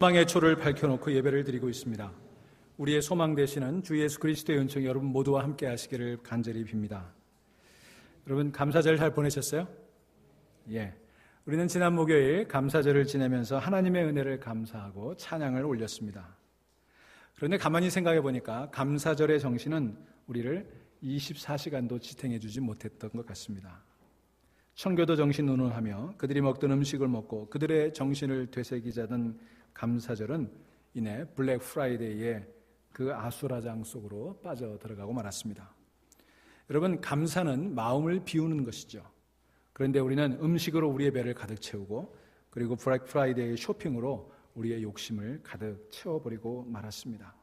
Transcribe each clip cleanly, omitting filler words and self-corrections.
소망의 초를 밝혀놓고 예배를 드리고 있습니다. 우리의 소망 되시는 주 예수 그리스도의 은총이 여러분 모두와 함께 하시기를 간절히 빕니다. 여러분 감사절 잘 보내셨어요? 예. 우리는 지난 목요일 감사절을 지내면서 하나님의 은혜를 감사하고 찬양을 올렸습니다. 그런데 가만히 생각해 보니까 감사절의 정신은 우리를 24시간도 지탱해 주지 못했던 것 같습니다. 청교도 정신 운운하며 그들이 먹던 음식을 먹고 그들의 정신을 되새기자던 감사절은 이내 블랙 프라이데이에 그 아수라장 속으로 빠져 들어가고 말았습니다. 여러분, 감사는 마음을 비우는 것이죠. 그런데 우리는 음식으로 우리의 배를 가득 채우고 그리고 블랙 프라이데이 쇼핑으로 우리의 욕심을 가득 채워버리고 말았습니다.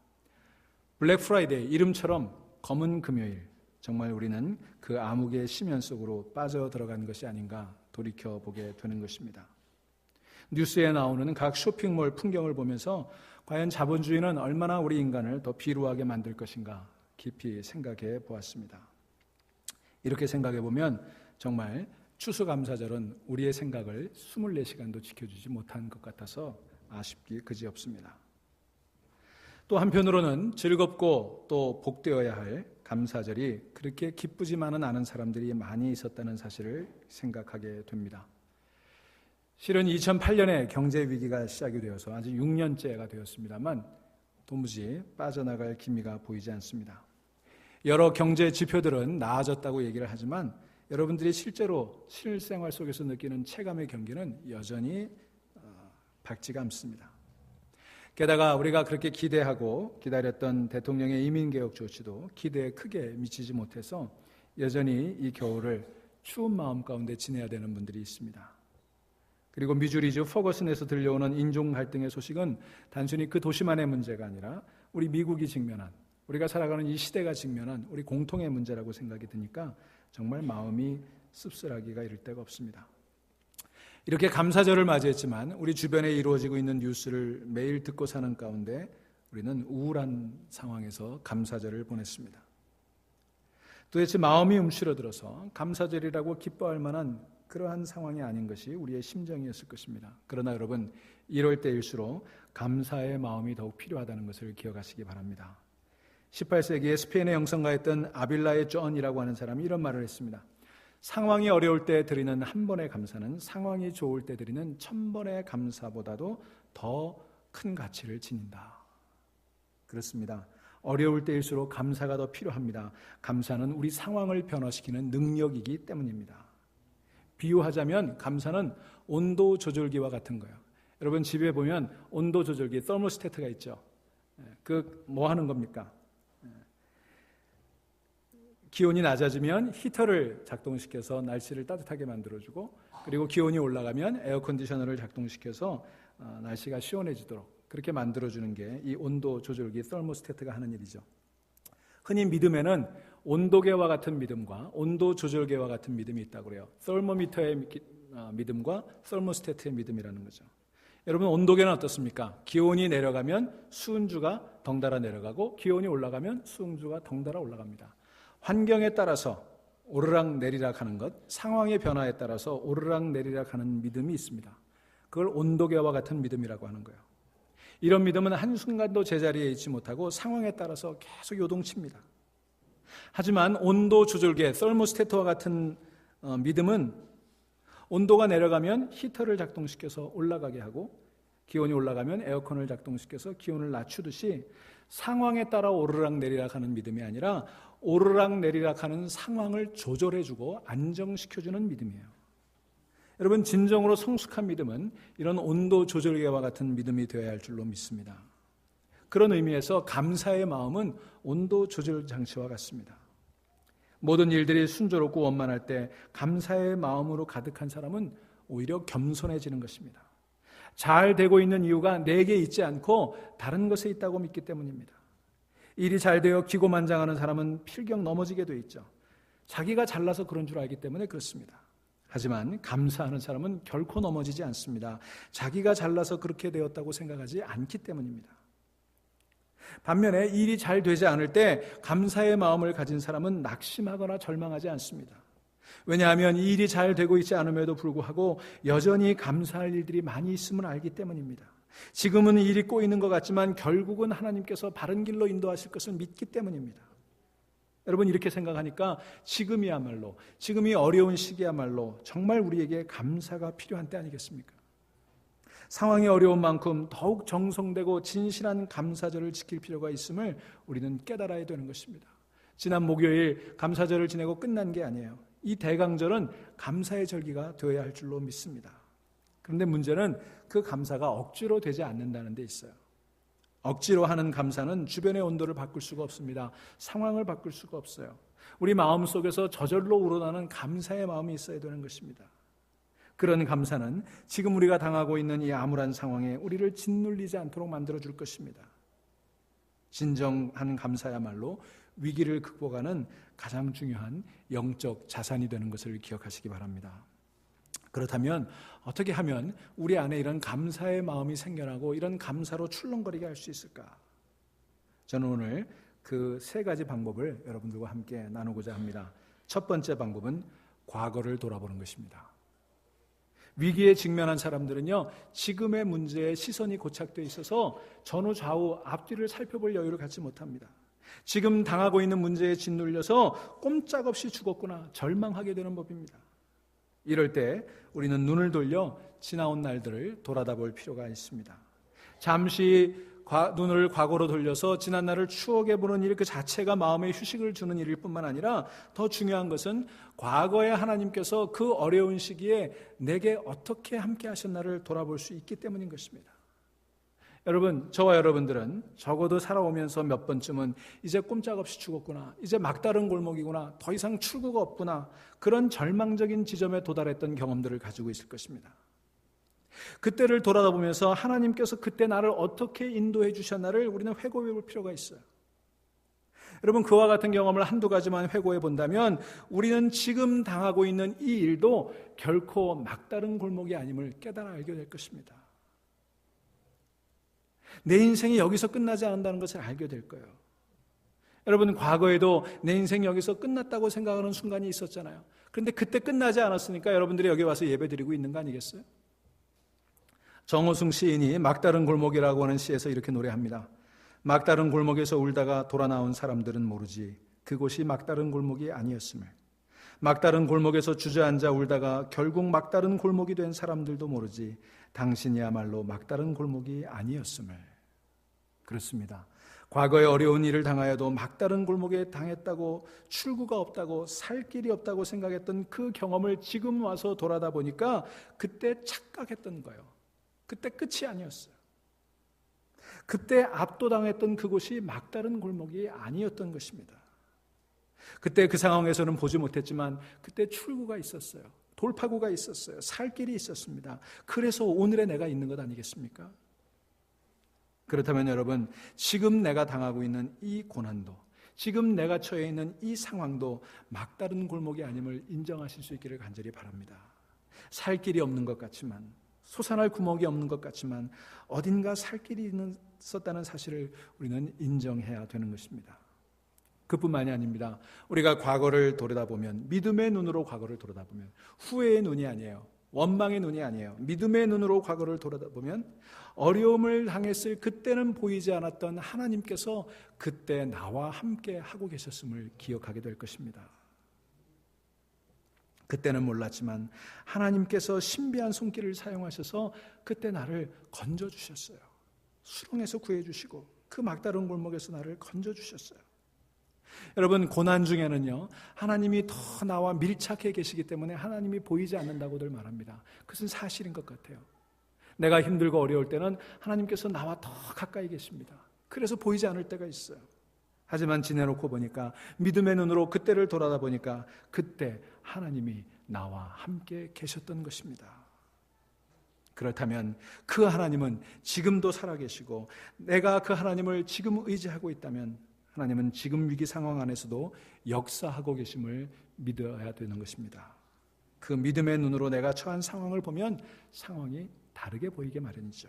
블랙 프라이데이, 이름처럼 검은 금요일, 정말 우리는 그 암흑의 심연 속으로 빠져 들어간 것이 아닌가 돌이켜보게 되는 것입니다. 뉴스에 나오는 각 쇼핑몰 풍경을 보면서 과연 자본주의는 얼마나 우리 인간을 더 비루하게 만들 것인가 깊이 생각해 보았습니다. 이렇게 생각해 보면 정말 추수감사절은 우리의 생각을 24시간도 지켜주지 못한 것 같아서 아쉽기 그지없습니다. 또 한편으로는 즐겁고 또 복되어야 할 감사절이 그렇게 기쁘지만은 않은 사람들이 많이 있었다는 사실을 생각하게 됩니다. 실은 2008년에 경제 위기가 시작이 되어서 아직 6년째가 되었습니다만 도무지 빠져나갈 기미가 보이지 않습니다. 여러 경제 지표들은 나아졌다고 얘기를 하지만 여러분들이 실제로 실생활 속에서 느끼는 체감의 경기는 여전히 밝지가 않습니다. 게다가 우리가 그렇게 기대하고 기다렸던 대통령의 이민개혁 조치도 기대에 크게 미치지 못해서 여전히 이 겨울을 추운 마음 가운데 지내야 되는 분들이 있습니다. 그리고 미주리주 퍼거슨에서 들려오는 인종 갈등의 소식은 단순히 그 도시만의 문제가 아니라 우리 미국이 직면한, 우리가 살아가는 이 시대가 직면한 우리 공통의 문제라고 생각이 드니까 정말 마음이 씁쓸하기가 이를 데가 없습니다. 이렇게 감사절을 맞이했지만 우리 주변에 이루어지고 있는 뉴스를 매일 듣고 사는 가운데 우리는 우울한 상황에서 감사절을 보냈습니다. 도대체 마음이 움츠러들어서 감사절이라고 기뻐할 만한 그러한 상황이 아닌 것이 우리의 심정이었을 것입니다. 그러나 여러분, 이럴 때일수록 감사의 마음이 더욱 필요하다는 것을 기억하시기 바랍니다. 18세기에 스페인의 영성가였던 아빌라의 존이라고 하는 사람이 이런 말을 했습니다. 상황이 어려울 때 드리는 한 번의 감사는 상황이 좋을 때 드리는 1000번의 감사보다도 더 큰 가치를 지닌다. 그렇습니다. 어려울 때일수록 감사가 더 필요합니다. 감사는 우리 상황을 변화시키는 능력이기 때문입니다. 비유하자면 감사는 온도 조절기와 같은 거예요. 여러분 집에 보면 온도 조절기, 서머스태트가 있죠. 그 뭐 하는 겁니까? 기온이 낮아지면 히터를 작동시켜서 날씨를 따뜻하게 만들어주고 그리고 기온이 올라가면 에어컨디셔너를 작동시켜서 날씨가 시원해지도록 그렇게 만들어주는 게 이 온도 조절기 서머스태트가 하는 일이죠. 흔히 믿음에는 온도계와 같은 믿음과 온도 조절계와 같은 믿음이 있다고 그래요. 서모미터의 믿음과 서머스태트의 믿음이라는 거죠. 여러분 온도계는 어떻습니까? 기온이 내려가면 수은주가 덩달아 내려가고 기온이 올라가면 수은주가 덩달아 올라갑니다. 환경에 따라서 오르락 내리락 하는 것, 상황의 변화에 따라서 오르락 내리락 하는 믿음이 있습니다. 그걸 온도계와 같은 믿음이라고 하는 거예요. 이런 믿음은 한순간도 제자리에 있지 못하고 상황에 따라서 계속 요동칩니다. 하지만 온도 조절계, 서머스태트와 같은 믿음은 온도가 내려가면 히터를 작동시켜서 올라가게 하고 기온이 올라가면 에어컨을 작동시켜서 기온을 낮추듯이 상황에 따라 오르락 내리락 하는 믿음이 아니라 오르락 내리락 하는 상황을 조절해주고 안정시켜주는 믿음이에요. 여러분 진정으로 성숙한 믿음은 이런 온도 조절계와 같은 믿음이 되어야 할 줄로 믿습니다. 그런 의미에서 감사의 마음은 온도 조절 장치와 같습니다. 모든 일들이 순조롭고 원만할 때 감사의 마음으로 가득한 사람은 오히려 겸손해지는 것입니다. 잘 되고 있는 이유가 내게 있지 않고 다른 것에 있다고 믿기 때문입니다. 일이 잘 되어 기고만장하는 사람은 필경 넘어지게 돼 있죠. 자기가 잘나서 그런 줄 알기 때문에 그렇습니다. 하지만 감사하는 사람은 결코 넘어지지 않습니다. 자기가 잘나서 그렇게 되었다고 생각하지 않기 때문입니다. 반면에 일이 잘 되지 않을 때 감사의 마음을 가진 사람은 낙심하거나 절망하지 않습니다. 왜냐하면 일이 잘 되고 있지 않음에도 불구하고 여전히 감사할 일들이 많이 있음을 알기 때문입니다. 지금은 일이 꼬이는 것 같지만 결국은 하나님께서 바른 길로 인도하실 것을 믿기 때문입니다. 여러분, 이렇게 생각하니까 지금이야말로, 지금이 어려운 시기야말로 정말 우리에게 감사가 필요한 때 아니겠습니까? 상황이 어려운 만큼 더욱 정성되고 진실한 감사절을 지킬 필요가 있음을 우리는 깨달아야 되는 것입니다. 지난 목요일 감사절을 지내고 끝난 게 아니에요. 이 대강절은 감사의 절기가 되어야 할 줄로 믿습니다. 그런데 문제는 그 감사가 억지로 되지 않는다는 데 있어요. 억지로 하는 감사는 주변의 온도를 바꿀 수가 없습니다. 상황을 바꿀 수가 없어요. 우리 마음속에서 저절로 우러나는 감사의 마음이 있어야 되는 것입니다. 그런 감사는 지금 우리가 당하고 있는 이 암울한 상황에 우리를 짓눌리지 않도록 만들어줄 것입니다. 진정한 감사야말로 위기를 극복하는 가장 중요한 영적 자산이 되는 것을 기억하시기 바랍니다. 그렇다면 어떻게 하면 우리 안에 이런 감사의 마음이 생겨나고 이런 감사로 출렁거리게 할 수 있을까? 저는 오늘 그 세 가지 방법을 여러분들과 함께 나누고자 합니다. 첫 번째 방법은 과거를 돌아보는 것입니다. 위기에 직면한 사람들은요, 지금의 문제에 시선이 고착되어 있어서 전후 좌우 앞뒤를 살펴볼 여유를 갖지 못합니다. 지금 당하고 있는 문제에 짓눌려서 꼼짝없이 죽었구나 절망하게 되는 법입니다. 이럴 때 우리는 눈을 돌려 지나온 날들을 돌아다 볼 필요가 있습니다. 잠시 눈을 과거로 돌려서 지난 날을 추억해 보는 일 그 자체가 마음에 휴식을 주는 일일 뿐만 아니라 더 중요한 것은 과거에 하나님께서 그 어려운 시기에 내게 어떻게 함께 하셨나를 돌아볼 수 있기 때문인 것입니다. 여러분, 저와 여러분들은 적어도 살아오면서 몇 번쯤은 이제 꼼짝없이 죽었구나, 이제 막다른 골목이구나, 더 이상 출구가 없구나, 그런 절망적인 지점에 도달했던 경험들을 가지고 있을 것입니다. 그때를 돌아보면서 하나님께서 그때 나를 어떻게 인도해 주셨나를 우리는 회고해 볼 필요가 있어요. 여러분, 그와 같은 경험을 한두 가지만 회고해 본다면 우리는 지금 당하고 있는 이 일도 결코 막다른 골목이 아님을 깨달아 알게 될 것입니다. 내 인생이 여기서 끝나지 않는다는 것을 알게 될 거예요. 여러분, 과거에도 내 인생이 여기서 끝났다고 생각하는 순간이 있었잖아요. 그런데 그때 끝나지 않았으니까 여러분들이 여기 와서 예배드리고 있는 거 아니겠어요? 정호승 시인이 막다른 골목이라고 하는 시에서 이렇게 노래합니다. 막다른 골목에서 울다가 돌아 나온 사람들은 모르지 그곳이 막다른 골목이 아니었음을. 막다른 골목에서 주저앉아 울다가 결국 막다른 골목이 된 사람들도 모르지 당신이야말로 막다른 골목이 아니었음을. 그렇습니다. 과거에 어려운 일을 당하여도 막다른 골목에 당했다고, 출구가 없다고, 살 길이 없다고 생각했던 그 경험을 지금 와서 돌아다 보니까 그때 착각했던 거예요. 그때 끝이 아니었어요. 그때 압도당했던 그곳이 막다른 골목이 아니었던 것입니다. 그때 그 상황에서는 보지 못했지만 그때 출구가 있었어요. 돌파구가 있었어요. 살 길이 있었습니다. 그래서 오늘의 내가 있는 것 아니겠습니까? 그렇다면 여러분, 지금 내가 당하고 있는 이 고난도, 지금 내가 처해 있는 이 상황도 막다른 골목이 아님을 인정하실 수 있기를 간절히 바랍니다. 살 길이 없는 것 같지만, 솟아날 구멍이 없는 것 같지만 어딘가 살 길이 있었다는 사실을 우리는 인정해야 되는 것입니다. 그뿐만이 아닙니다. 우리가 과거를 돌아다보면, 믿음의 눈으로 과거를 돌아다보면, 후회의 눈이 아니에요. 원망의 눈이 아니에요. 믿음의 눈으로 과거를 돌아다보면 어려움을 당했을 그때는 보이지 않았던 하나님께서 그때 나와 함께 하고 계셨음을 기억하게 될 것입니다. 그때는 몰랐지만 하나님께서 신비한 손길을 사용하셔서 그때 나를 건져주셨어요. 수렁에서 구해주시고 그 막다른 골목에서 나를 건져주셨어요. 여러분, 고난 중에는요, 하나님이 더 나와 밀착해 계시기 때문에 하나님이 보이지 않는다고들 말합니다. 그것은 사실인 것 같아요. 내가 힘들고 어려울 때는 하나님께서 나와 더 가까이 계십니다. 그래서 보이지 않을 때가 있어요. 하지만 지내놓고 보니까, 믿음의 눈으로 그때를 돌아다 보니까 그때 하나님이 나와 함께 계셨던 것입니다. 그렇다면 그 하나님은 지금도 살아계시고 내가 그 하나님을 지금 의지하고 있다면 하나님은 지금 위기 상황 안에서도 역사하고 계심을 믿어야 되는 것입니다. 그 믿음의 눈으로 내가 처한 상황을 보면 상황이 다르게 보이게 마련이죠.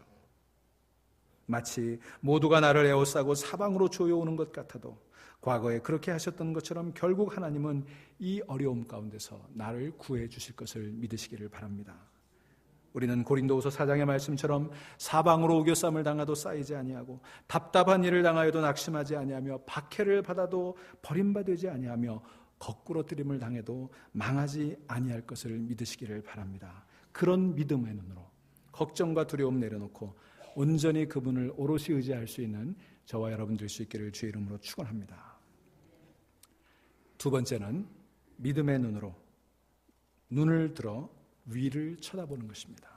마치 모두가 나를 에워싸고 사방으로 조여오는 것 같아도 과거에 그렇게 하셨던 것처럼 결국 하나님은 이 어려움 가운데서 나를 구해 주실 것을 믿으시기를 바랍니다. 우리는 고린도후서 4장의 말씀처럼 사방으로 우겨쌈을 당하도 쌓이지 아니하고 답답한 일을 당하여도 낙심하지 아니하며 박해를 받아도 버림받지 아니하며 거꾸로 뜨림을 당해도 망하지 아니할 것을 믿으시기를 바랍니다. 그런 믿음의 눈으로 걱정과 두려움 내려놓고 온전히 그분을 오롯이 의지할 수 있는 저와 여러분 될 수 있기를 주의 이름으로 축원합니다. 두 번째는 믿음의 눈으로 눈을 들어 위를 쳐다보는 것입니다.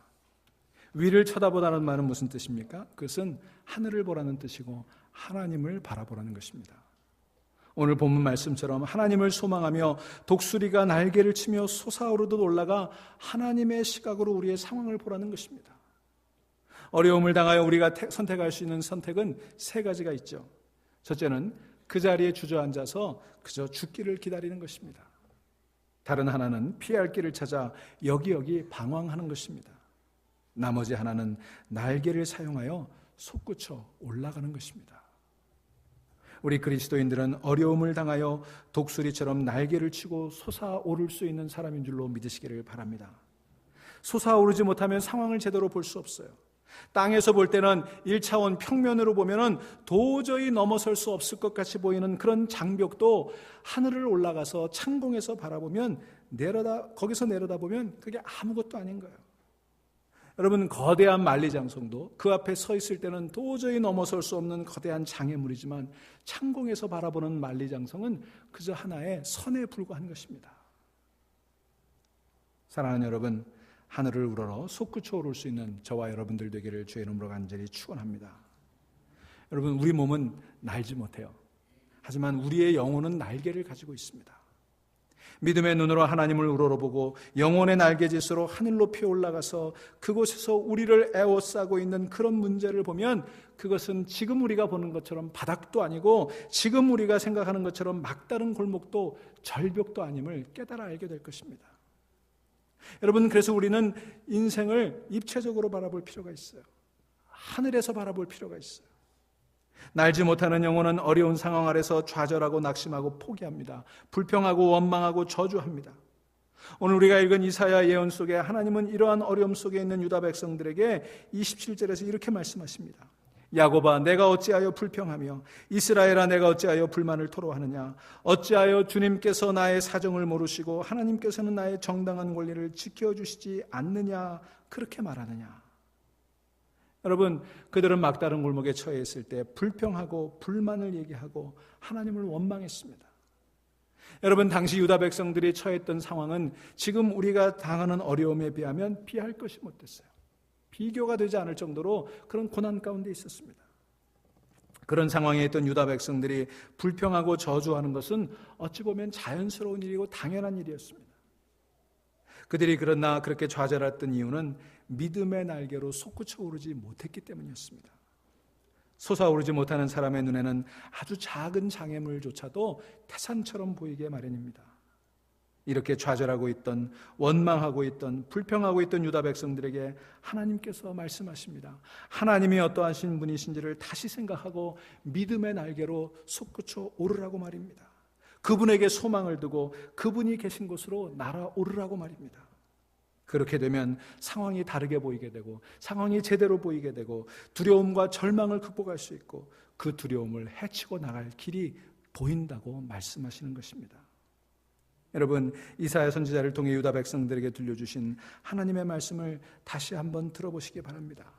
위를 쳐다보라는 말은 무슨 뜻입니까? 그것은 하늘을 보라는 뜻이고 하나님을 바라보라는 것입니다. 오늘 본문 말씀처럼 하나님을 소망하며 독수리가 날개를 치며 솟아오르듯 올라가 하나님의 시각으로 우리의 상황을 보라는 것입니다. 어려움을 당하여 우리가 선택할 수 있는 선택은 세 가지가 있죠. 첫째는 그 자리에 주저앉아서 그저 죽기를 기다리는 것입니다. 다른 하나는 피할 길을 찾아 여기저기 방황하는 것입니다. 나머지 하나는 날개를 사용하여 솟구쳐 올라가는 것입니다. 우리 그리스도인들은 어려움을 당하여 독수리처럼 날개를 치고 솟아오를 수 있는 사람인 줄로 믿으시기를 바랍니다. 솟아오르지 못하면 상황을 제대로 볼 수 없어요. 땅에서 볼 때는 1차원 평면으로 보면은 도저히 넘어설 수 없을 것 같이 보이는 그런 장벽도 하늘을 올라가서 창공에서 바라보면 거기서 내려다보면 그게 아무것도 아닌 거예요. 여러분, 거대한 만리장성도 그 앞에 서 있을 때는 도저히 넘어설 수 없는 거대한 장애물이지만 창공에서 바라보는 만리장성은 그저 하나의 선에 불과한 것입니다. 사랑하는 여러분, 하늘을 우러러 솟구쳐 오를 수 있는 저와 여러분들 되기를 주의 이름으로 간절히 축원합니다. 여러분, 우리 몸은 날지 못해요. 하지만 우리의 영혼은 날개를 가지고 있습니다. 믿음의 눈으로 하나님을 우러러보고 영혼의 날개짓으로 하늘로 피어 올라가서 그곳에서 우리를 에워싸고 있는 그런 문제를 보면 그것은 지금 우리가 보는 것처럼 바닥도 아니고 지금 우리가 생각하는 것처럼 막다른 골목도 절벽도 아님을 깨달아 알게 될 것입니다. 여러분, 그래서 우리는 인생을 입체적으로 바라볼 필요가 있어요. 하늘에서 바라볼 필요가 있어요. 날지 못하는 영혼은 어려운 상황 아래서 좌절하고 낙심하고 포기합니다. 불평하고 원망하고 저주합니다. 오늘 우리가 읽은 이사야 예언 속에 하나님은 이러한 어려움 속에 있는 유다 백성들에게 27절에서 이렇게 말씀하십니다. 야곱아, 내가 어찌하여 불평하며 이스라엘아, 내가 어찌하여 불만을 토로하느냐? 어찌하여 주님께서 나의 사정을 모르시고 하나님께서는 나의 정당한 권리를 지켜주시지 않느냐? 그렇게 말하느냐? 여러분, 그들은 막다른 골목에 처해 있을 때 불평하고 불만을 얘기하고 하나님을 원망했습니다. 여러분, 당시 유다 백성들이 처했던 상황은 지금 우리가 당하는 어려움에 비하면 비할 것이 못됐어요. 비교가 되지 않을 정도로 그런 고난 가운데 있었습니다. 그런 상황에 있던 유다 백성들이 불평하고 저주하는 것은 어찌 보면 자연스러운 일이고 당연한 일이었습니다. 그들이 그러나 그렇게 좌절했던 이유는 믿음의 날개로 솟구쳐 오르지 못했기 때문이었습니다. 솟아오르지 못하는 사람의 눈에는 아주 작은 장애물조차도 태산처럼 보이게 마련입니다. 이렇게 좌절하고 있던, 원망하고 있던, 불평하고 있던 유다 백성들에게 하나님께서 말씀하십니다. 하나님이 어떠하신 분이신지를 다시 생각하고 믿음의 날개로 솟구쳐 오르라고 말입니다. 그분에게 소망을 두고 그분이 계신 곳으로 날아오르라고 말입니다. 그렇게 되면 상황이 다르게 보이게 되고 상황이 제대로 보이게 되고 두려움과 절망을 극복할 수 있고 그 두려움을 헤치고 나갈 길이 보인다고 말씀하시는 것입니다. 여러분, 이사야 선지자를 통해 유다 백성들에게 들려주신 하나님의 말씀을 다시 한번 들어보시기 바랍니다.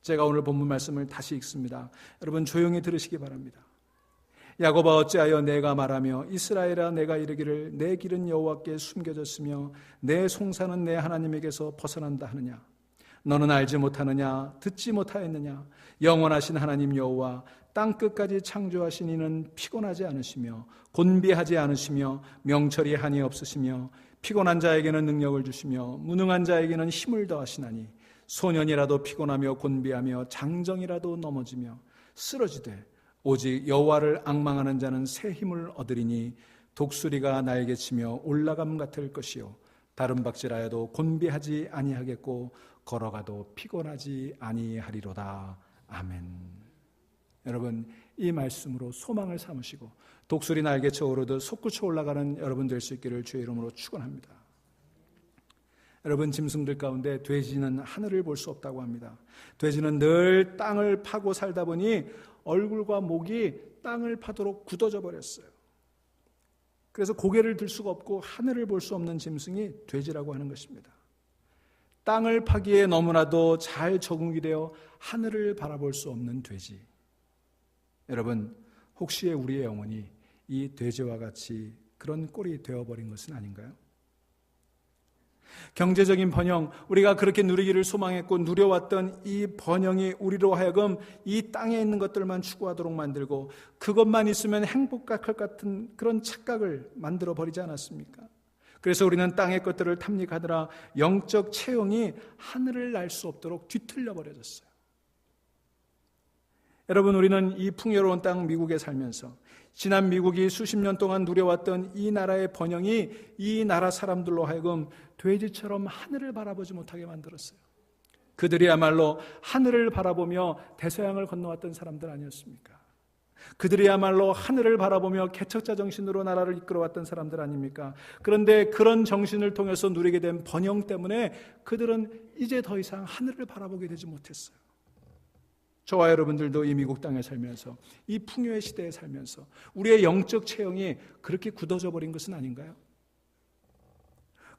제가 오늘 본문 말씀을 다시 읽습니다. 여러분, 조용히 들으시기 바랍니다. 야곱아, 어찌하여 내가 말하며 이스라엘아, 내가 이르기를 내 길은 여호와께 숨겨졌으며 내 송사는 내 하나님에게서 벗어난다 하느냐? 너는 알지 못하느냐? 듣지 못하였느냐? 영원하신 하나님 여호와 땅 끝까지 창조하신 이는 피곤하지 않으시며 곤비하지 않으시며 명철이 한이 없으시며 피곤한 자에게는 능력을 주시며 무능한 자에게는 힘을 더하시나니 소년이라도 피곤하며 곤비하며 장정이라도 넘어지며 쓰러지되 오직 여호와를 앙망하는 자는 새 힘을 얻으리니 독수리가 날개치며 올라감 같을 것이요 다른 박질하여도 곤비하지 아니하겠고 걸어가도 피곤하지 아니하리로다. 아멘. 여러분, 이 말씀으로 소망을 삼으시고 독수리 날개쳐 오르듯 솟구쳐 올라가는 여러분 될 수 있기를 주의 이름으로 축원합니다. 여러분, 짐승들 가운데 돼지는 하늘을 볼 수 없다고 합니다. 돼지는 늘 땅을 파고 살다 보니 얼굴과 목이 땅을 파도록 굳어져 버렸어요. 그래서 고개를 들 수가 없고 하늘을 볼 수 없는 짐승이 돼지라고 하는 것입니다. 땅을 파기에 너무나도 잘 적응이 되어 하늘을 바라볼 수 없는 돼지. 여러분, 혹시 우리의 영혼이 이 돼지와 같이 그런 꼴이 되어버린 것은 아닌가요? 경제적인 번영, 우리가 그렇게 누리기를 소망했고 누려왔던 이 번영이 우리로 하여금 이 땅에 있는 것들만 추구하도록 만들고 그것만 있으면 행복할 것 같은 그런 착각을 만들어 버리지 않았습니까? 그래서 우리는 땅의 것들을 탐닉하느라 영적 체형이 하늘을 날 수 없도록 뒤틀려 버려졌어요. 여러분, 우리는 이 풍요로운 땅 미국에 살면서 지난 미국이 수십 년 동안 누려왔던 이 나라의 번영이 이 나라 사람들로 하여금 돼지처럼 하늘을 바라보지 못하게 만들었어요. 그들이야말로 하늘을 바라보며 대서양을 건너왔던 사람들 아니었습니까? 그들이야말로 하늘을 바라보며 개척자 정신으로 나라를 이끌어왔던 사람들 아닙니까? 그런데 그런 정신을 통해서 누리게 된 번영 때문에 그들은 이제 더 이상 하늘을 바라보게 되지 못했어요. 저와 여러분들도 이 미국 땅에 살면서 이 풍요의 시대에 살면서 우리의 영적 체형이 그렇게 굳어져 버린 것은 아닌가요?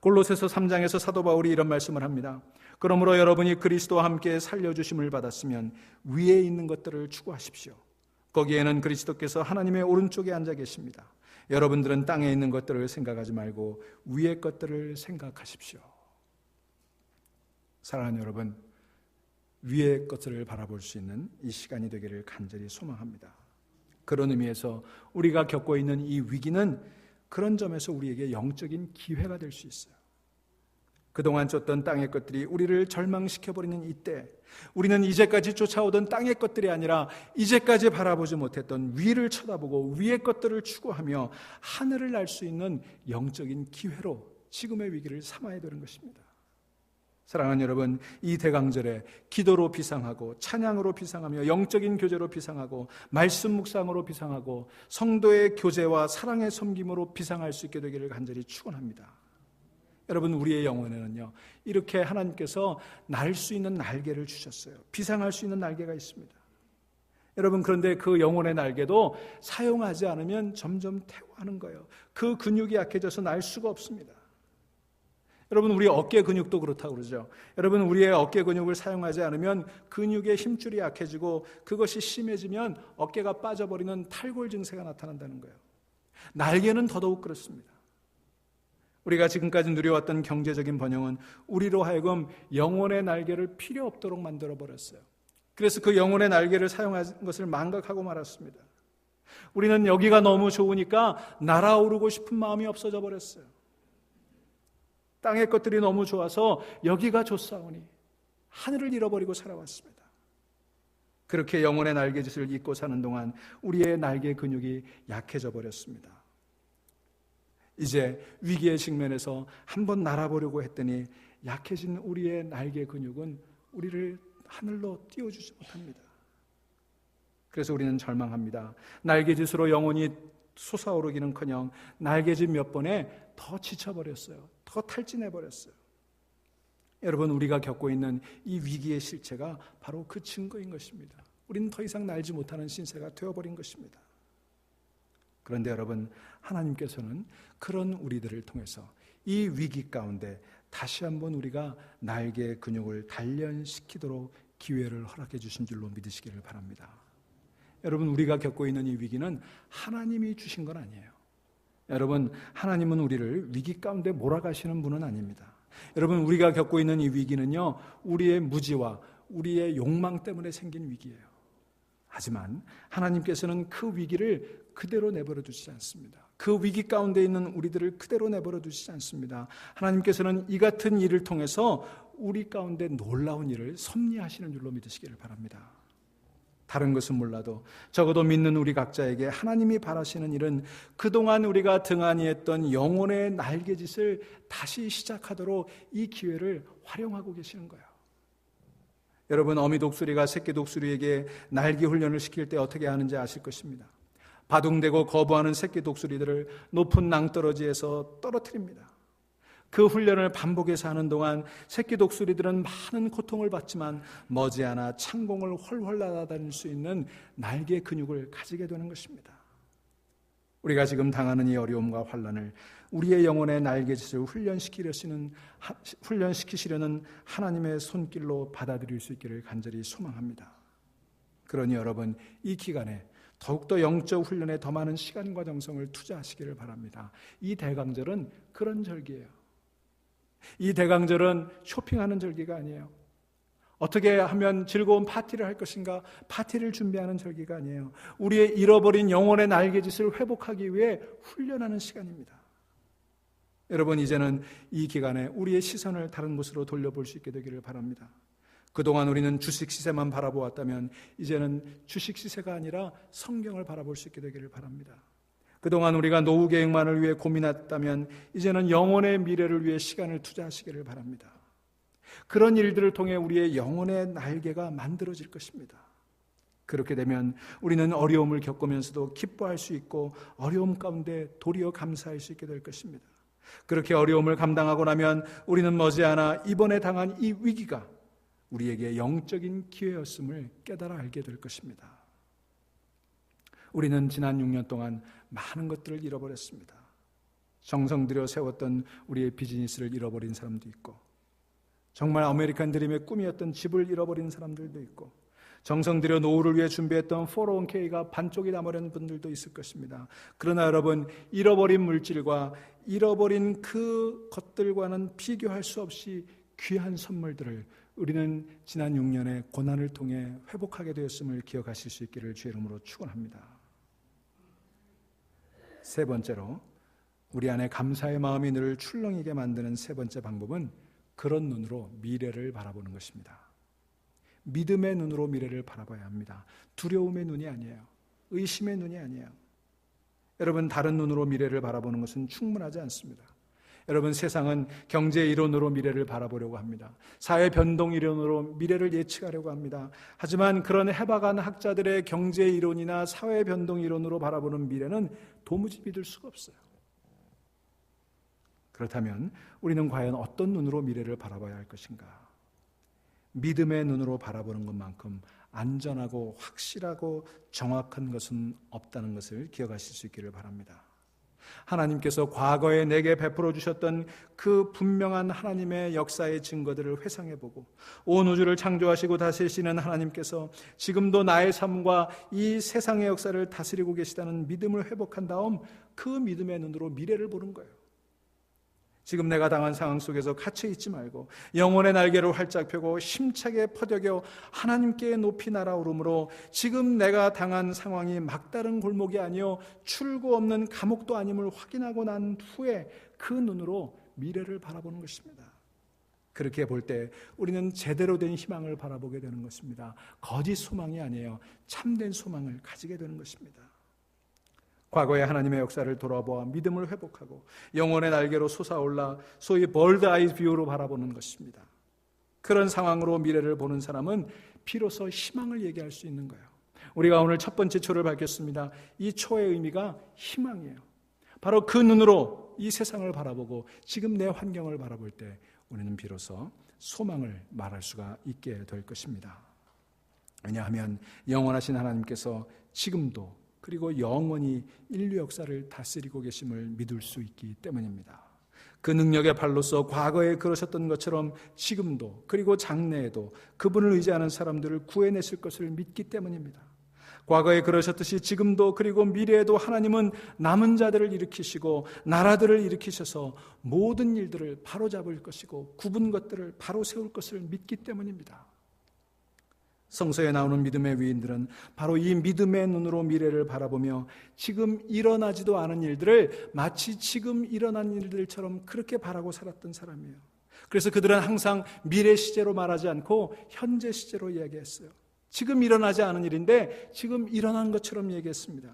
골로새서 3장에서 사도 바울이 이런 말씀을 합니다. 그러므로 여러분이 그리스도와 함께 살려주심을 받았으면 위에 있는 것들을 추구하십시오. 거기에는 그리스도께서 하나님의 오른쪽에 앉아 계십니다. 여러분들은 땅에 있는 것들을 생각하지 말고 위의 것들을 생각하십시오. 사랑하는 여러분, 위의 것을 바라볼 수 있는 이 시간이 되기를 간절히 소망합니다. 그런 의미에서 우리가 겪고 있는 이 위기는 그런 점에서 우리에게 영적인 기회가 될 수 있어요. 그동안 쫓던 땅의 것들이 우리를 절망시켜버리는 이때 우리는 이제까지 쫓아오던 땅의 것들이 아니라 이제까지 바라보지 못했던 위를 쳐다보고 위의 것들을 추구하며 하늘을 날 수 있는 영적인 기회로 지금의 위기를 삼아야 되는 것입니다. 사랑하는 여러분, 이 대강절에 기도로 비상하고 찬양으로 비상하며 영적인 교제로 비상하고 말씀 묵상으로 비상하고 성도의 교제와 사랑의 섬김으로 비상할 수 있게 되기를 간절히 축원합니다. 여러분, 우리의 영혼에는요, 이렇게 하나님께서 날 수 있는 날개를 주셨어요. 비상할 수 있는 날개가 있습니다. 여러분, 그런데 그 영혼의 날개도 사용하지 않으면 점점 퇴화하는 거예요. 그 근육이 약해져서 날 수가 없습니다. 여러분, 우리 어깨 근육도 그렇다고 그러죠. 여러분, 우리의 어깨 근육을 사용하지 않으면 근육의 힘줄이 약해지고 그것이 심해지면 어깨가 빠져버리는 탈골 증세가 나타난다는 거예요. 날개는 더더욱 그렇습니다. 우리가 지금까지 누려왔던 경제적인 번영은 우리로 하여금 영혼의 날개를 필요 없도록 만들어버렸어요. 그래서 그 영혼의 날개를 사용한 것을 망각하고 말았습니다. 우리는 여기가 너무 좋으니까 날아오르고 싶은 마음이 없어져 버렸어요. 땅의 것들이 너무 좋아서 여기가 좋사오니 하늘을 잃어버리고 살아왔습니다. 그렇게 영혼의 날개짓을 잊고 사는 동안 우리의 날개 근육이 약해져 버렸습니다. 이제 위기의 직면에서 한번 날아보려고 했더니 약해진 우리의 날개 근육은 우리를 하늘로 띄워주지 못합니다. 그래서 우리는 절망합니다. 날개짓으로 영혼이 솟아오르기는커녕 날개짓 몇 번에 더 지쳐버렸어요. 더 탈진해버렸어요. 여러분, 우리가 겪고 있는 이 위기의 실체가 바로 그 증거인 것입니다. 우리는 더 이상 날지 못하는 신세가 되어버린 것입니다. 그런데 여러분, 하나님께서는 그런 우리들을 통해서 이 위기 가운데 다시 한번 우리가 날개 근육을 단련시키도록 기회를 허락해 주신 줄로 믿으시기를 바랍니다. 여러분, 우리가 겪고 있는 이 위기는 하나님이 주신 건 아니에요. 여러분, 하나님은 우리를 위기 가운데 몰아가시는 분은 아닙니다. 여러분, 우리가 겪고 있는 이 위기는요, 우리의 무지와 우리의 욕망 때문에 생긴 위기예요. 하지만 하나님께서는 그 위기를 그대로 내버려 두시지 않습니다. 그 위기 가운데 있는 우리들을 그대로 내버려 두시지 않습니다. 하나님께서는 이 같은 일을 통해서 우리 가운데 놀라운 일을 섭리하시는 줄로 믿으시기를 바랍니다. 다른 것은 몰라도 적어도 믿는 우리 각자에게 하나님이 바라시는 일은 그동안 우리가 등한히 했던 영혼의 날개짓을 다시 시작하도록 이 기회를 활용하고 계시는 거예요. 여러분, 어미 독수리가 새끼 독수리에게 날개 훈련을 시킬 때 어떻게 하는지 아실 것입니다. 바둥대고 거부하는 새끼 독수리들을 높은 낭떠러지에서 떨어뜨립니다. 그 훈련을 반복해서 하는 동안 새끼 독수리들은 많은 고통을 받지만 머지않아 창공을 훨훨 날아다닐 수 있는 날개 근육을 가지게 되는 것입니다. 우리가 지금 당하는 이 어려움과 환난을 우리의 영혼의 날개짓을 훈련시키시려는 하나님의 손길로 받아들일 수 있기를 간절히 소망합니다. 그러니 여러분, 이 기간에 더욱더 영적 훈련에 더 많은 시간과 정성을 투자하시기를 바랍니다. 이 대강절은 그런 절기예요. 이 대강절은 쇼핑하는 절기가 아니에요. 어떻게 하면 즐거운 파티를 할 것인가, 파티를 준비하는 절기가 아니에요. 우리의 잃어버린 영혼의 날개짓을 회복하기 위해 훈련하는 시간입니다. 여러분, 이제는 이 기간에 우리의 시선을 다른 곳으로 돌려볼 수 있게 되기를 바랍니다. 그동안 우리는 주식 시세만 바라보았다면 이제는 주식 시세가 아니라 성경을 바라볼 수 있게 되기를 바랍니다. 그동안 우리가 노후 계획만을 위해 고민했다면 이제는 영혼의 미래를 위해 시간을 투자하시기를 바랍니다. 그런 일들을 통해 우리의 영혼의 날개가 만들어질 것입니다. 그렇게 되면 우리는 어려움을 겪으면서도 기뻐할 수 있고 어려움 가운데 도리어 감사할 수 있게 될 것입니다. 그렇게 어려움을 감당하고 나면 우리는 머지않아 이번에 당한 이 위기가 우리에게 영적인 기회였음을 깨달아 알게 될 것입니다. 우리는 지난 6년 동안 많은 것들을 잃어버렸습니다. 정성 들여 세웠던 우리의 비즈니스를 잃어버린 사람도 있고, 정말 아메리칸 드림의 꿈이었던 집을 잃어버린 사람들도 있고, 정성 들여 노후를 위해 준비했던 401k가 반쪽이 나버린 분들도 있을 것입니다. 그러나 여러분, 잃어버린 물질과 잃어버린 그 것들과는 비교할 수 없이 귀한 선물들을 우리는 지난 6년의 고난을 통해 회복하게 되었음을 기억하실 수 있기를 주의 이름으로 축원합니다. 세 번째로, 우리 안에 감사의 마음이 늘 출렁이게 만드는 세 번째 방법은 그런 눈으로 미래를 바라보는 것입니다. 믿음의 눈으로 미래를 바라봐야 합니다. 두려움의 눈이 아니에요. 의심의 눈이 아니에요. 여러분, 다른 눈으로 미래를 바라보는 것은 충분하지 않습니다. 여러분, 세상은 경제 이론으로 미래를 바라보려고 합니다. 사회 변동 이론으로 미래를 예측하려고 합니다. 하지만 그런 해박한 학자들의 경제 이론이나 사회 변동 이론으로 바라보는 미래는 도무지 믿을 수가 없어요. 그렇다면 우리는 과연 어떤 눈으로 미래를 바라봐야 할 것인가? 믿음의 눈으로 바라보는 것만큼 안전하고 확실하고 정확한 것은 없다는 것을 기억하실 수 있기를 바랍니다. 하나님께서 과거에 내게 베풀어 주셨던 그 분명한 하나님의 역사의 증거들을 회상해보고, 온 우주를 창조하시고 다스리시는 하나님께서 지금도 나의 삶과 이 세상의 역사를 다스리고 계시다는 믿음을 회복한 다음 그 믿음의 눈으로 미래를 보는 거예요. 지금 내가 당한 상황 속에서 갇혀 있지 말고 영혼의 날개를 활짝 펴고 힘차게 퍼덕여 하나님께 높이 날아오르므로 지금 내가 당한 상황이 막다른 골목이 아니요 출구 없는 감옥도 아님을 확인하고 난 후에 그 눈으로 미래를 바라보는 것입니다. 그렇게 볼 때 우리는 제대로 된 희망을 바라보게 되는 것입니다. 거짓 소망이 아니에요. 참된 소망을 가지게 되는 것입니다. 과거의 하나님의 역사를 돌아보아 믿음을 회복하고 영혼의 날개로 솟아올라 소위 벌드 아이 뷰로 바라보는 것입니다. 그런 상황으로 미래를 보는 사람은 비로소 희망을 얘기할 수 있는 거예요. 우리가 오늘 첫 번째 초를 밝혔습니다. 이 초의 의미가 희망이에요. 바로 그 눈으로 이 세상을 바라보고 지금 내 환경을 바라볼 때 우리는 비로소 소망을 말할 수가 있게 될 것입니다. 왜냐하면 영원하신 하나님께서 지금도 그리고 영원히 인류 역사를 다스리고 계심을 믿을 수 있기 때문입니다. 그 능력의 발로서 과거에 그러셨던 것처럼 지금도 그리고 장래에도 그분을 의지하는 사람들을 구해내실 것을 믿기 때문입니다. 과거에 그러셨듯이 지금도 그리고 미래에도 하나님은 남은 자들을 일으키시고 나라들을 일으키셔서 모든 일들을 바로잡을 것이고 굽은 것들을 바로 세울 것을 믿기 때문입니다. 성서에 나오는 믿음의 위인들은 바로 이 믿음의 눈으로 미래를 바라보며 지금 일어나지도 않은 일들을 마치 지금 일어난 일들처럼 그렇게 바라고 살았던 사람이에요. 그래서 그들은 항상 미래 시제로 말하지 않고 현재 시제로 이야기했어요. 지금 일어나지 않은 일인데 지금 일어난 것처럼 얘기했습니다.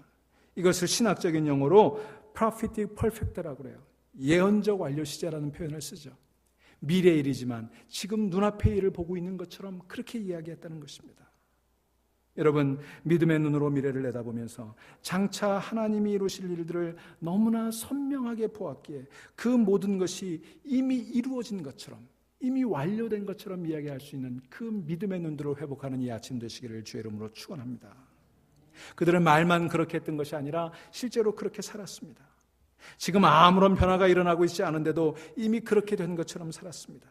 이것을 신학적인 용어로 prophetic perfect라고 그래요. 예언적 완료 시제라는 표현을 쓰죠. 미래의 일이지만 지금 눈앞의 일을 보고 있는 것처럼 그렇게 이야기했다는 것입니다. 여러분, 믿음의 눈으로 미래를 내다보면서 장차 하나님이 이루실 일들을 너무나 선명하게 보았기에 그 모든 것이 이미 이루어진 것처럼, 이미 완료된 것처럼 이야기할 수 있는 그 믿음의 눈으로 회복하는 이 아침 되시기를 주의 이름으로 축원합니다. 그들은 말만 그렇게 했던 것이 아니라 실제로 그렇게 살았습니다. 지금 아무런 변화가 일어나고 있지 않은데도 이미 그렇게 된 것처럼 살았습니다.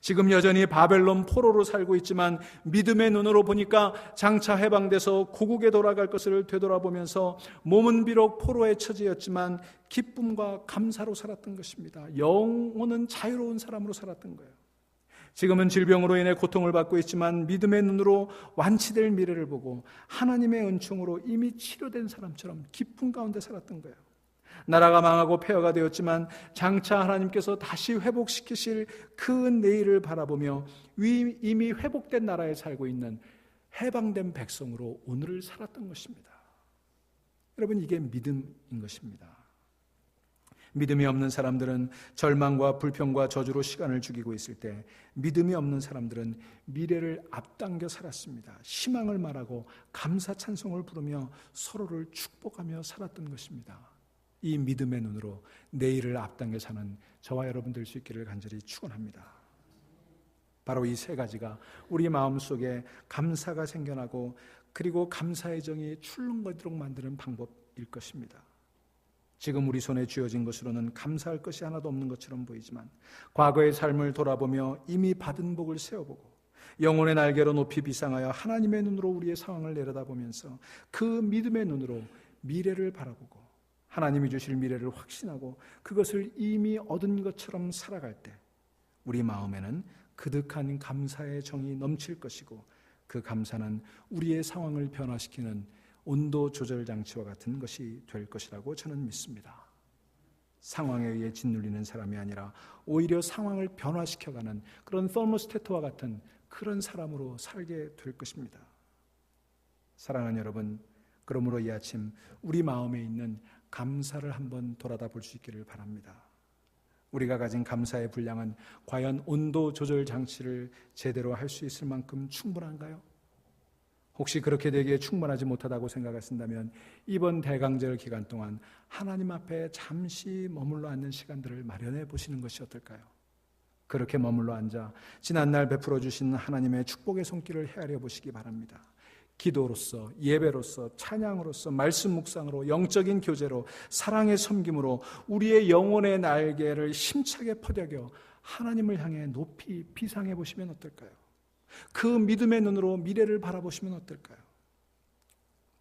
지금 여전히 바벨론 포로로 살고 있지만 믿음의 눈으로 보니까 장차 해방돼서 고국에 돌아갈 것을 되돌아보면서 몸은 비록 포로의 처지였지만 기쁨과 감사로 살았던 것입니다. 영혼은 자유로운 사람으로 살았던 거예요. 지금은 질병으로 인해 고통을 받고 있지만 믿음의 눈으로 완치될 미래를 보고 하나님의 은총으로 이미 치료된 사람처럼 기쁨 가운데 살았던 거예요. 나라가 망하고 폐허가 되었지만 장차 하나님께서 다시 회복시키실 그 내일을 바라보며 이미 회복된 나라에 살고 있는 해방된 백성으로 오늘을 살았던 것입니다. 여러분, 이게 믿음인 것입니다. 믿음이 없는 사람들은 절망과 불평과 저주로 시간을 죽이고 있을 때 믿음이 없는 사람들은 미래를 앞당겨 살았습니다. 희망을 말하고 감사 찬송을 부르며 서로를 축복하며 살았던 것입니다. 이 믿음의 눈으로 내일을 앞당겨 사는 저와 여러분 될 수 있기를 간절히 축원합니다. 바로 이 세 가지가 우리 마음속에 감사가 생겨나고 그리고 감사의 정이 출렁거리도록 만드는 방법일 것입니다. 지금 우리 손에 쥐어진 것으로는 감사할 것이 하나도 없는 것처럼 보이지만 과거의 삶을 돌아보며 이미 받은 복을 세워보고 영혼의 날개로 높이 비상하여 하나님의 눈으로 우리의 상황을 내려다보면서 그 믿음의 눈으로 미래를 바라보고 하나님이 주실 미래를 확신하고 그것을 이미 얻은 것처럼 살아갈 때 우리 마음에는 그득한 감사의 정이 넘칠 것이고 그 감사는 우리의 상황을 변화시키는 온도 조절 장치와 같은 것이 될 것이라고 저는 믿습니다. 상황에 의해 짓눌리는 사람이 아니라 오히려 상황을 변화시켜가는 그런 서머스태트와 같은 그런 사람으로 살게 될 것입니다. 사랑하는 여러분, 그러므로 이 아침 우리 마음에 있는 감사를 한번 돌아다 볼 수 있기를 바랍니다. 우리가 가진 감사의 분량은 과연 온도 조절 장치를 제대로 할 수 있을 만큼 충분한가요? 혹시 그렇게 되기에 충분하지 못하다고 생각하신다면 이번 대강절 기간 동안 하나님 앞에 잠시 머물러 앉는 시간들을 마련해 보시는 것이 어떨까요? 그렇게 머물러 앉아 지난날 베풀어 주신 하나님의 축복의 손길을 헤아려 보시기 바랍니다. 기도로서, 예배로서, 찬양으로서, 말씀 묵상으로, 영적인 교제로, 사랑의 섬김으로 우리의 영혼의 날개를 힘차게 퍼덕여 하나님을 향해 높이 비상해 보시면 어떨까요? 그 믿음의 눈으로 미래를 바라보시면 어떨까요?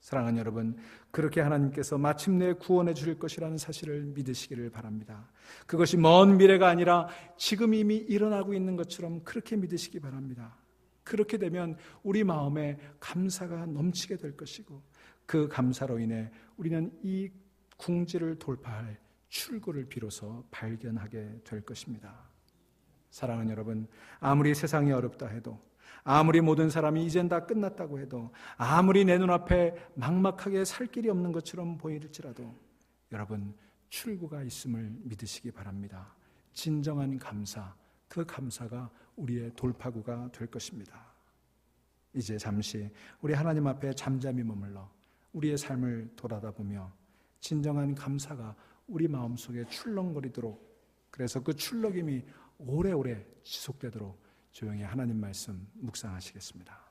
사랑하는 여러분, 그렇게 하나님께서 마침내 구원해 주실 것이라는 사실을 믿으시기를 바랍니다. 그것이 먼 미래가 아니라 지금 이미 일어나고 있는 것처럼 그렇게 믿으시기 바랍니다. 그렇게 되면 우리 마음에 감사가 넘치게 될 것이고 그 감사로 인해 우리는 이 궁지를 돌파할 출구를 비로소 발견하게 될 것입니다. 사랑하는 여러분, 아무리 세상이 어렵다 해도, 아무리 모든 사람이 이젠 다 끝났다고 해도, 아무리 내 눈앞에 막막하게 살 길이 없는 것처럼 보일지라도 여러분, 출구가 있음을 믿으시기 바랍니다. 진정한 감사, 그 감사가 우리의 돌파구가 될 것입니다. 이제 잠시 우리 하나님 앞에 잠잠히 머물러 우리의 삶을 돌아다보며 진정한 감사가 우리 마음속에 출렁거리도록, 그래서 그 출렁임이 오래오래 지속되도록 조용히 하나님 말씀 묵상하시겠습니다.